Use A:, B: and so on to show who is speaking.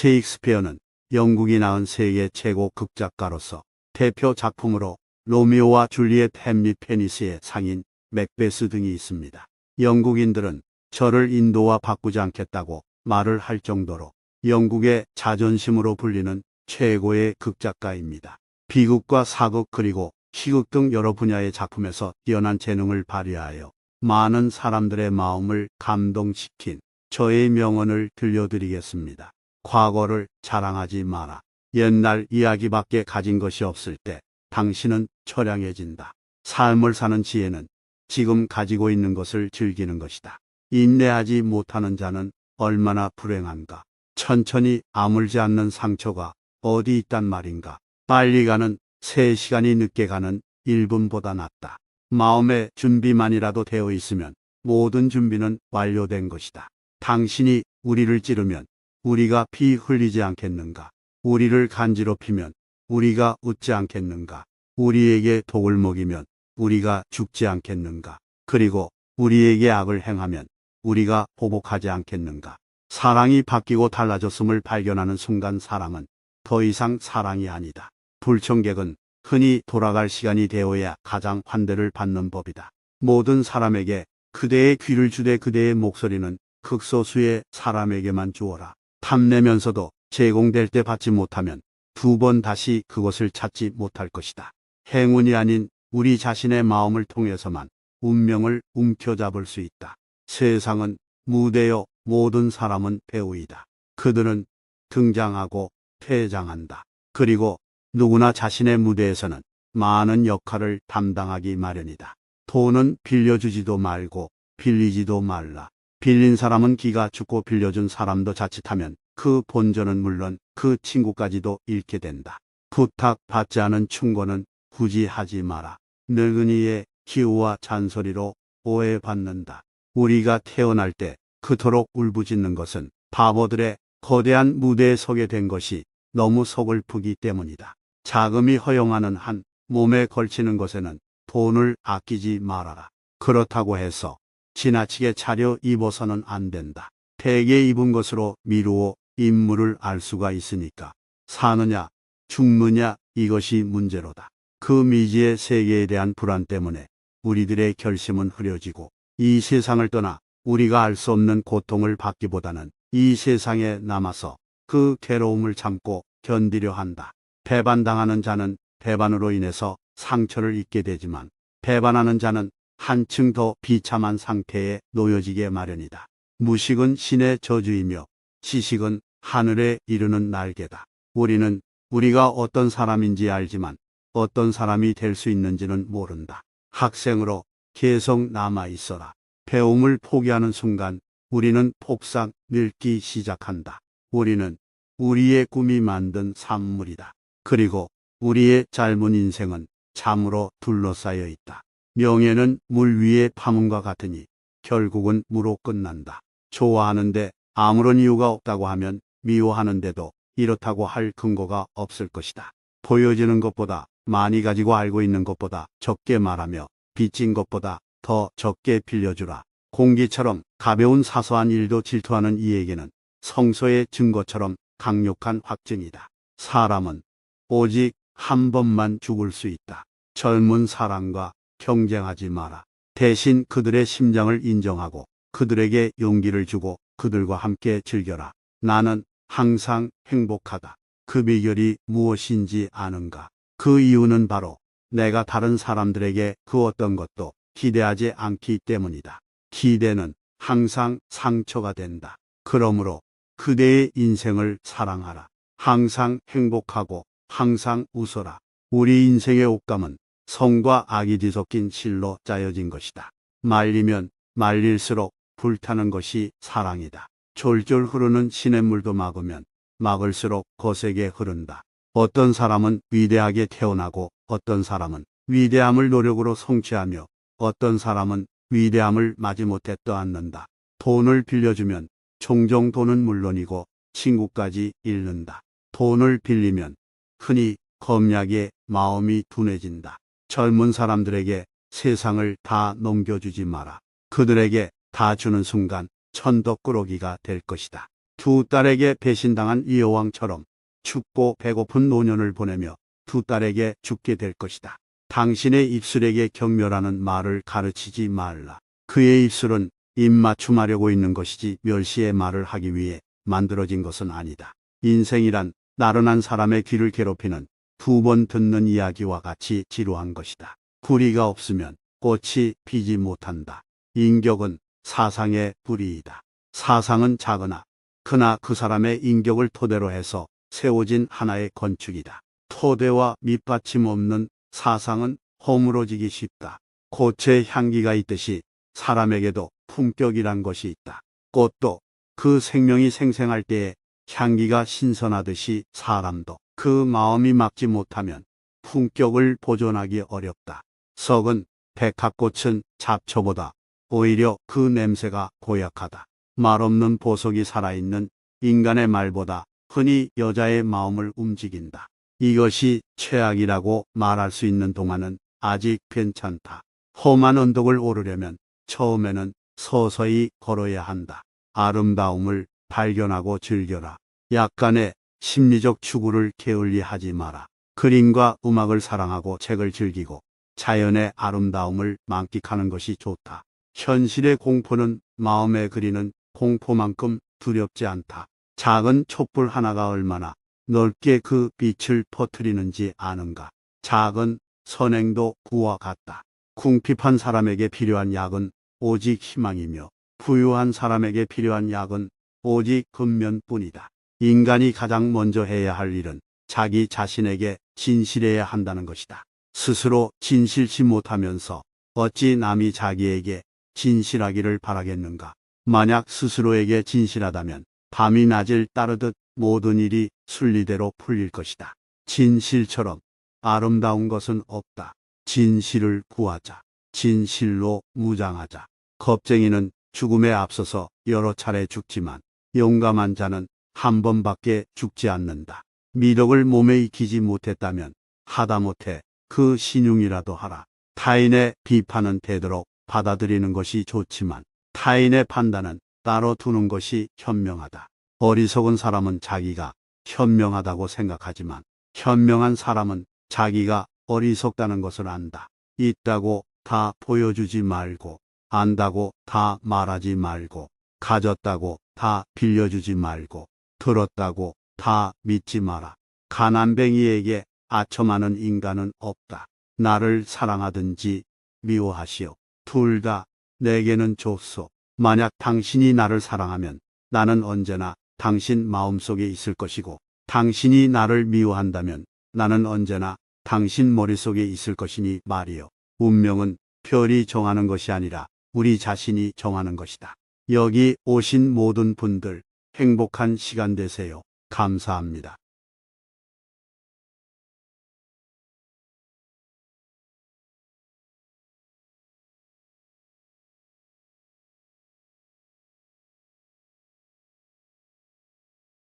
A: 셰익스피어는 영국이 낳은 세계 최고 극작가로서 대표 작품으로 로미오와 줄리엣, 햄릿, 페니스의 상인, 맥베스 등이 있습니다. 영국인들은 저를 인도와 바꾸지 않겠다고 말을 할 정도로 영국의 자존심으로 불리는 최고의 극작가입니다. 비극과 사극 그리고 희극 등 여러 분야의 작품에서 뛰어난 재능을 발휘하여 많은 사람들의 마음을 감동시킨 저의 명언을 들려드리겠습니다. 과거를 자랑하지 마라. 옛날 이야기밖에 가진 것이 없을 때 당신은 처량해진다. 삶을 사는 지혜는 지금 가지고 있는 것을 즐기는 것이다. 인내하지 못하는 자는 얼마나 불행한가. 천천히 아물지 않는 상처가 어디 있단 말인가. 빨리 가는 3시간이 늦게 가는 1분보다 낫다. 마음의 준비만이라도 되어 있으면 모든 준비는 완료된 것이다. 당신이 우리를 찌르면 우리가 피 흘리지 않겠는가? 우리를 간지럽히면 우리가 웃지 않겠는가? 우리에게 독을 먹이면 우리가 죽지 않겠는가? 그리고 우리에게 악을 행하면 우리가 보복하지 않겠는가? 사랑이 바뀌고 달라졌음을 발견하는 순간 사랑은 더 이상 사랑이 아니다. 불청객은 흔히 돌아갈 시간이 되어야 가장 환대를 받는 법이다. 모든 사람에게 그대의 귀를 주되 그대의 목소리는 극소수의 사람에게만 주어라. 탐내면서도 제공될 때 받지 못하면 2번 다시 그것을 찾지 못할 것이다. 행운이 아닌 우리 자신의 마음을 통해서만 운명을 움켜잡을 수 있다. 세상은 무대요, 모든 사람은 배우이다. 그들은 등장하고 퇴장한다. 그리고 누구나 자신의 무대에서는 많은 역할을 담당하기 마련이다. 돈은 빌려주지도 말고 빌리지도 말라. 빌린 사람은 기가 죽고 빌려준 사람도 자칫하면 그 본전은 물론 그 친구까지도 잃게 된다. 부탁받지 않은 충고는 굳이 하지 마라. 늙은이의 기우와 잔소리로 오해받는다. 우리가 태어날 때 그토록 울부짖는 것은 바보들의 거대한 무대에 서게 된 것이 너무 서글프기 때문이다. 자금이 허용하는 한 몸에 걸치는 것에는 돈을 아끼지 말아라. 그렇다고 해서 지나치게 차려 입어서는 안 된다. 대개 입은 것으로 미루어 인물을 알 수가 있으니까 사느냐 죽느냐 이것이 문제로다. 그 미지의 세계에 대한 불안 때문에 우리들의 결심은 흐려지고 이 세상을 떠나 우리가 알 수 없는 고통을 받기보다는 이 세상에 남아서 그 괴로움을 참고 견디려 한다. 배반당하는 자는 배반으로 인해서 상처를 입게 되지만 배반하는 자는 한층 더 비참한 상태에 놓여지게 마련이다. 무식은 신의 저주이며 지식은 하늘에 이르는 날개다. 우리는 우리가 어떤 사람인지 알지만 어떤 사람이 될 수 있는지는 모른다. 학생으로 계속 남아 있어라. 배움을 포기하는 순간 우리는 폭삭 늙기 시작한다. 우리는 우리의 꿈이 만든 산물이다. 그리고 우리의 짧은 인생은 잠으로 둘러싸여 있다. 명예는 물 위의 파문과 같으니 결국은 무로 끝난다. 좋아하는데 아무런 이유가 없다고 하면 미워하는데도 이렇다고 할 근거가 없을 것이다. 보여지는 것보다 많이 가지고 알고 있는 것보다 적게 말하며 빚진 것보다 더 적게 빌려주라. 공기처럼 가벼운 사소한 일도 질투하는 이에게는 성서의 증거처럼 강력한 확증이다. 사람은 오직 한 번만 죽을 수 있다. 젊은 사람과 경쟁하지 마라. 대신 그들의 심장을 인정하고 그들에게 용기를 주고 그들과 함께 즐겨라. 나는 항상 행복하다. 그 비결이 무엇인지 아는가? 그 이유는 바로 내가 다른 사람들에게 그 어떤 것도 기대하지 않기 때문이다. 기대는 항상 상처가 된다. 그러므로 그대의 인생을 사랑하라. 항상 행복하고 항상 웃어라. 우리 인생의 옷감은 성과 악이 뒤섞인 실로 짜여진 것이다. 말리면 말릴수록 불타는 것이 사랑이다. 졸졸 흐르는 시냇물도 막으면 막을수록 거세게 흐른다. 어떤 사람은 위대하게 태어나고 어떤 사람은 위대함을 노력으로 성취하며 어떤 사람은 위대함을 마지못해 떠안는다. 돈을 빌려주면 종종 돈은 물론이고 친구까지 잃는다. 돈을 빌리면 흔히 겁나게 마음이 둔해진다. 젊은 사람들에게 세상을 다 넘겨주지 마라. 그들에게 다 주는 순간 천덕꾸러기가 될 것이다. 두 딸에게 배신당한 이 여왕처럼 춥고 배고픈 노년을 보내며 두 딸에게 죽게 될 것이다. 당신의 입술에게 경멸하는 말을 가르치지 말라. 그의 입술은 입맞춤하려고 있는 것이지 멸시의 말을 하기 위해 만들어진 것은 아니다. 인생이란 나른한 사람의 귀를 괴롭히는 두 번 듣는 이야기와 같이 지루한 것이다. 구리가 없으면 꽃이 피지 못한다. 인격은 사상의 뿌리이다. 사상은 작으나 그나 그 사람의 인격을 토대로 해서 세워진 하나의 건축이다. 토대와 밑받침 없는 사상은 허물어지기 쉽다. 꽃의 향기가 있듯이 사람에게도 품격이란 것이 있다. 꽃도 그 생명이 생생할 때에 향기가 신선하듯이 사람도 그 마음이 막지 못하면 품격을 보존하기 어렵다. 썩은 백합꽃은 잡초보다 오히려 그 냄새가 고약하다. 말없는 보석이 살아있는 인간의 말보다 흔히 여자의 마음을 움직인다. 이것이 최악이라고 말할 수 있는 동안은 아직 괜찮다. 험한 언덕을 오르려면 처음에는 서서히 걸어야 한다. 아름다움을 발견하고 즐겨라. 약간의 심리적 추구를 게을리 하지 마라. 그림과 음악을 사랑하고 책을 즐기고 자연의 아름다움을 만끽하는 것이 좋다. 현실의 공포는 마음에 그리는 공포만큼 두렵지 않다. 작은 촛불 하나가 얼마나 넓게 그 빛을 퍼뜨리는지 아는가. 작은 선행도 구와 같다. 궁핍한 사람에게 필요한 약은 오직 희망이며 부유한 사람에게 필요한 약은 오직 근면뿐이다. 인간이 가장 먼저 해야 할 일은 자기 자신에게 진실해야 한다는 것이다. 스스로 진실치 못하면서 어찌 남이 자기에게 진실하기를 바라겠는가. 만약 스스로에게 진실하다면 밤이 낮을 따르듯 모든 일이 순리대로 풀릴 것이다. 진실처럼 아름다운 것은 없다. 진실을 구하자. 진실로 무장하자. 겁쟁이는 죽음에 앞서서 여러 차례 죽지만 용감한 자는 한 번밖에 죽지 않는다. 미덕을 몸에 익히지 못했다면 하다못해 그 신용이라도 하라. 타인의 비판은 되도록 받아들이는 것이 좋지만 타인의 판단은 따로 두는 것이 현명하다. 어리석은 사람은 자기가 현명하다고 생각하지만 현명한 사람은 자기가 어리석다는 것을 안다. 있다고 다 보여주지 말고 안다고 다 말하지 말고 가졌다고 다 빌려주지 말고 들었다고 다 믿지 마라. 가난뱅이에게 아첨하는 인간은 없다. 나를 사랑하든지 미워하시오. 둘 다 내게는 좋소. 만약 당신이 나를 사랑하면 나는 언제나 당신 마음속에 있을 것이고 당신이 나를 미워한다면 나는 언제나 당신 머릿속에 있을 것이니 말이요. 운명은 별이 정하는 것이 아니라 우리 자신이 정하는 것이다. 여기 오신 모든 분들 행복한 시간 되세요. 감사합니다.